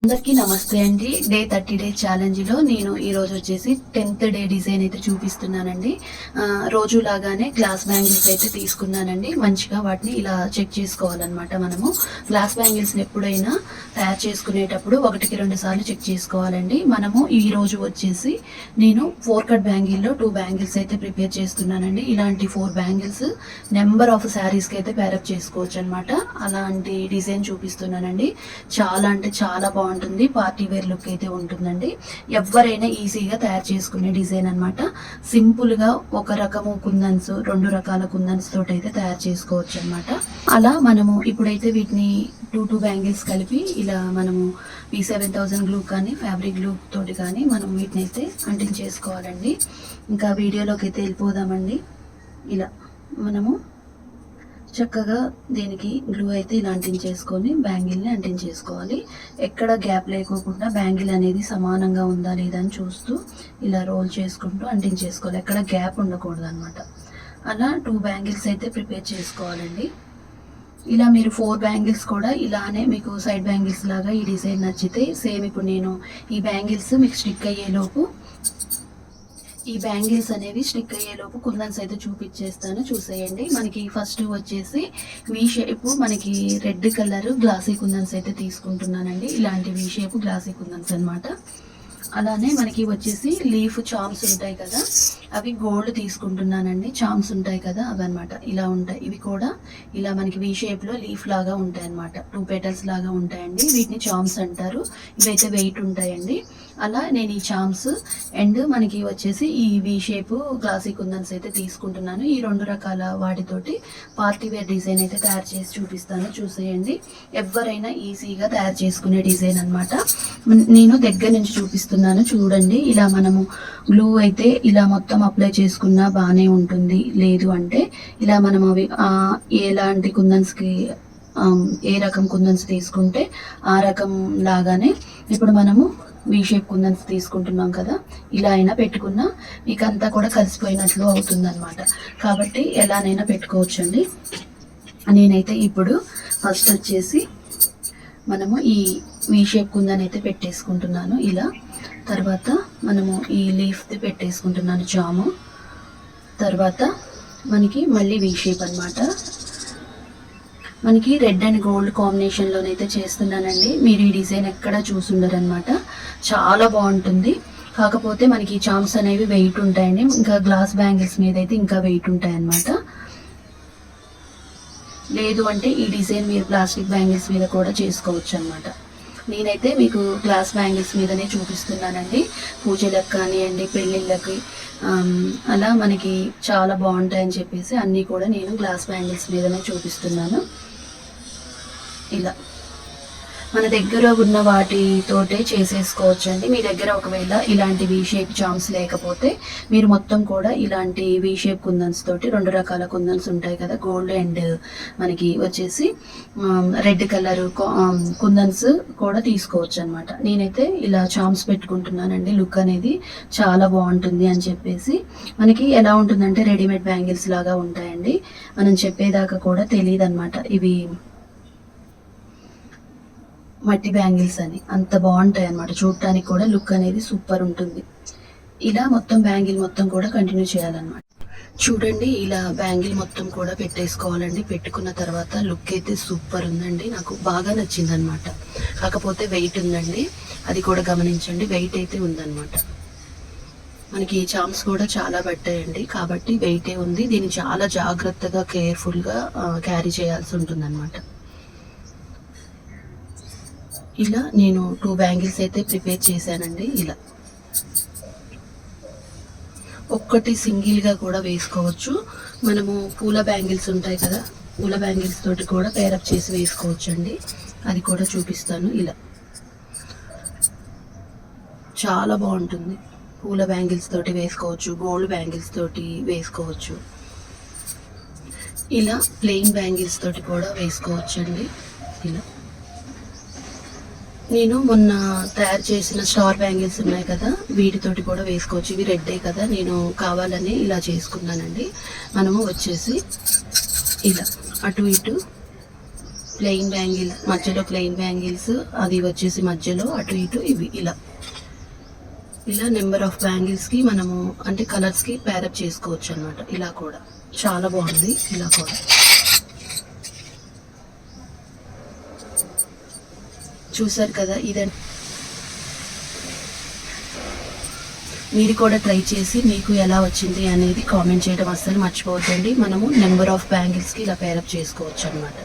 అందరికీ నమస్తే అండి. డే 30 డేస్ ఛాలెంజ్లో నేను ఈరోజు వచ్చేసి 10th డే డిజైన్ అయితే చూపిస్తున్నానండి. రోజు లాగానే గ్లాస్ బ్యాంగిల్స్ అయితే తీసుకున్నానండి. మంచిగా వాటిని ఇలా చెక్ చేసుకోవాలన్నమాట. మనము గ్లాస్ బ్యాంగిల్స్ని ఎప్పుడైనా తయారు చేసుకునేటప్పుడు 1-2 సార్లు చెక్ చేసుకోవాలండి. మనము ఈ రోజు వచ్చేసి నేను 4 కట్ బ్యాంగిల్లో 2 బ్యాంగిల్స్ అయితే ప్రిపేర్ చేస్తున్నానండి. ఇలాంటి 4 బ్యాంగిల్స్ నెంబర్ ఆఫ్ శారీస్కి అయితే పేరప్ చేసుకోవచ్చు అనమాట. అలాంటి డిజైన్ చూపిస్తున్నానండి. చాలా అంటే చాలా బాగుంటుంది. పార్టీ వేర్ లుక్ అయితే ఉంటుందండి. ఎవరైనా ఈజీగా తయారు చేసుకునే డిజైన్ అనమాట. సింపుల్ గా ఒక రకము కుందన్స్, 2 రకాల కుందన్స్ తోటి అయితే తయారు చేసుకోవచ్చు అనమాట. అలా మనము ఇప్పుడైతే వీటిని 2 బ్యాంగిల్స్ కలిపి ఇలా మనము P7000 గ్లూ కానీ ఫ్యాబ్రిక్ గ్లూ తోటి కానీ మనం వీటిని అయితే అంటించేసుకోవాలండి. ఇంకా వీడియోలోకి అయితే వెళ్ళిపోదామండి. ఇలా మనము చక్కగా దీనికి గ్లూ అయితే ఇలా అంటించేసుకొని బ్యాంగిల్ని అంటించేసుకోవాలి. ఎక్కడ గ్యాప్ లేకోకుండా బ్యాంగిల్ అనేది సమానంగా ఉందా లేదా అని చూస్తూ ఇలా రోల్ చేసుకుంటూ అంటించేసుకోవాలి. ఎక్కడ గ్యాప్ ఉండకూడదు అనమాట. అలా 2 బ్యాంగిల్స్ అయితే ప్రిపేర్ చేసుకోవాలండి. ఇలా మీరు 4 బ్యాంగిల్స్ కూడా ఇలానే మీకు సైడ్ బ్యాంగిల్స్ లాగా ఈ డిజైన్ నచ్చితే సేమ్ ఇప్పుడు నేను ఈ బ్యాంగిల్స్ మీకు స్టిక్ అయ్యేలోపు ఈ బ్యాంగిల్స్ అనేవి స్టిక్ అయ్యేలోపు కుందన్స్ అయితే చూపించేస్తాను, చూసేయండి. మనకి ఫస్ట్ వచ్చేసి వీ షేప్ మనకి రెడ్ కలర్ గ్లాసీ కుందన్స్ అయితే తీసుకుంటున్నానండి. ఇలాంటి వీ షేప్ గ్లాసీ కుందన్స్ అనమాట. అలానే మనకి వచ్చేసి లీఫ్ చామ్స్ ఉంటాయి కదా, అవి గోల్డ్ తీసుకుంటున్నానండి. చామ్స్ ఉంటాయి కదా అవి అనమాట. ఇలా ఉంటాయి. ఇవి కూడా ఇలా మనకి వీ షేప్లో లీఫ్ లాగా ఉంటాయి అనమాట. 2 పెటల్స్ లాగా ఉంటాయండి. వీటిని చామ్స్ అంటారు. ఇవైతే వెయిట్ ఉంటాయండి. అలా నేను ఈ చామ్స్ అండ్ మనకి వచ్చేసి ఈ వీ షేప్ గ్లాసీ కుందన్స్ అయితే తీసుకుంటున్నాను. ఈ 2 రకాల వాటితోటి పార్టీ వేర్ డిజైన్ అయితే తయారు చేసి చూపిస్తాను, చూసేయండి. ఎవరైనా ఈజీగా తయారు చేసుకునే డిజైన్ అనమాట. నేను దగ్గర నుంచి చూపిస్తున్నాను, చూడండి. ఇలా మనము గ్లూ అయితే ఇలా మొత్తం అప్లై చేసుకున్నా బాగానే ఉంటుంది. లేదు అంటే ఇలా మనం అవి ఎలాంటి కుందన్స్కి ఏ రకం కుందన్స్ తీసుకుంటే ఆ రకం లాగానే ఇప్పుడు మనము వీ షేప్ కుందన్స్ తీసుకుంటున్నాం కదా, ఇలా అయినా పెట్టుకున్నా మీకు అంతా కూడా కలిసిపోయినట్లు అవుతుంది అనమాట. కాబట్టి ఎలానైనా పెట్టుకోవచ్చండి. నేనైతే ఇప్పుడు ఫస్ట్ వచ్చేసి మనము ఈ వీ షేప్ కుందన్ అయితే పెట్టేసుకుంటున్నాను ఇలా. తర్వాత మనము ఈ లీఫ్ది పెట్టేసుకుంటున్నాను జాము. తర్వాత మనకి మళ్ళీ వీ షేప్ అనమాట. మనకి రెడ్ అండ్ గోల్డ్ కాంబినేషన్లోనైతే చేస్తున్నానండి. మీరు ఈ డిజైన్ ఎక్కడ చూసుండరు అనమాట. చాలా బాగుంటుంది. కాకపోతే మనకి చామ్స్ అనేవి వెయిట్ ఉంటాయండి. ఇంకా గ్లాస్ బ్యాంగిల్స్ మీద అయితే ఇంకా వెయిట్ ఉంటాయి అన్నమాట. లేదు అంటే ఈ డిజైన్ మీరు ప్లాస్టిక్ బ్యాంగిల్స్ మీద కూడా చేసుకోవచ్చు అనమాట. నేనైతే మీకు గ్లాస్ బ్యాంగిల్స్ మీదనే చూపిస్తున్నానండి. పూజలకు కానివ్వండి, పెళ్ళిళ్ళకి అలా మనకి చాలా బాగుంటాయని చెప్పేసి అన్నీ కూడా నేను గ్లాస్ బ్యాంగిల్స్ మీదనే చూపిస్తున్నాను. ఇలా మన దగ్గర ఉన్న వాటితోటే చేసేసుకోవచ్చు అండి. మీ దగ్గర ఒకవేళ ఇలాంటి వీ షేప్ చామ్స్ లేకపోతే మీరు మొత్తం కూడా ఇలాంటి వీ షేప్ కుందన్స్ తోటి 2 రకాల కుందన్స్ ఉంటాయి కదా, గోల్డ్ అండ్ మనకి వచ్చేసి రెడ్ కలర్ కుందన్స్ కూడా తీసుకోవచ్చు అనమాట. నేనైతే ఇలా చామ్స్ పెట్టుకుంటున్నానండి. లుక్ అనేది చాలా బాగుంటుంది అని చెప్పేసి. మనకి ఎలా ఉంటుందంటే రెడీమేడ్ బ్యాంగిల్స్ లాగా ఉంటాయండి. మనం చెప్పేదాకా కూడా తెలియదు అనమాట ఇవి మట్టి బ్యాంగిల్స్ అని. అంత బాగుంటాయి అన్నమాట. చూడటానికి కూడా లుక్ అనేది సూపర్ ఉంటుంది. ఇలా మొత్తం బ్యాంగిల్ మొత్తం కూడా కంటిన్యూ చేయాలన్నమాట. చూడండి, ఇలా బ్యాంగిల్ మొత్తం కూడా పెట్టేసుకోవాలండి. పెట్టుకున్న తర్వాత లుక్ అయితే సూపర్ ఉందండి. నాకు బాగా నచ్చింది అనమాట. కాకపోతే వెయిట్ ఉందండి, అది కూడా గమనించండి. వెయిట్ అయితే ఉందన్నమాట. మనకి చామ్స్ కూడా చాలా పట్టాయండి, కాబట్టి వెయిటే ఉంది. దీన్ని చాలా జాగ్రత్తగా కేర్ఫుల్గా క్యారీ చేయాల్సి ఉంటుంది అనమాట. ఇలా నేను 2 బ్యాంగిల్స్ అయితే ప్రిపేర్ చేశానండి. ఇలా ఒక్కటి సింగిల్గా కూడా వేసుకోవచ్చు. మనము పూల బ్యాంగిల్స్ ఉంటాయి కదా, పూల బ్యాంగిల్స్ తోటి కూడా పేరప్ చేసి వేసుకోవచ్చు అండి. అది కూడా చూపిస్తాను. ఇలా చాలా బాగుంటుంది. పూల బ్యాంగిల్స్ తోటి వేసుకోవచ్చు, గోల్డ్ బ్యాంగిల్స్ తోటి వేసుకోవచ్చు. ఇలా ప్లెయిన్ బ్యాంగిల్స్ తోటి కూడా వేసుకోవచ్చు అండి. ఇలా నేను మొన్న తయారు చేసిన స్టార్ బ్యాంగిల్స్ ఉన్నాయి కదా, వీటితోటి కూడా వేసుకోవచ్చు. ఇవి రెడ్డే కదా, నేను కావాలని ఇలా చేసుకున్నానండి. మనము వచ్చేసి ఇలా అటు ఇటు ప్లెయిన్ బ్యాంగిల్స్, మధ్యలో ప్లెయిన్ బ్యాంగిల్స్, అది వచ్చేసి మధ్యలో అటు ఇటు ఇవి ఇలా నెంబర్ ఆఫ్ బ్యాంగిల్స్కి మనము అంటే కలర్స్కి ప్యారప్ చేసుకోవచ్చు అనమాట. ఇలా కూడా చాలా బాగుంది. ఇలా కూడా చూసారు కదా. ఇదండి, మీరు కూడా ట్రై చేసి మీకు ఎలా వచ్చింది అనేది కామెంట్ చేయడం అస్సలు మర్చిపోవద్దండి. మనము నెంబర్ ఆఫ్ బ్యాంగిల్స్కి ఇలా పేరప్ చేసుకోవచ్చు అనమాట.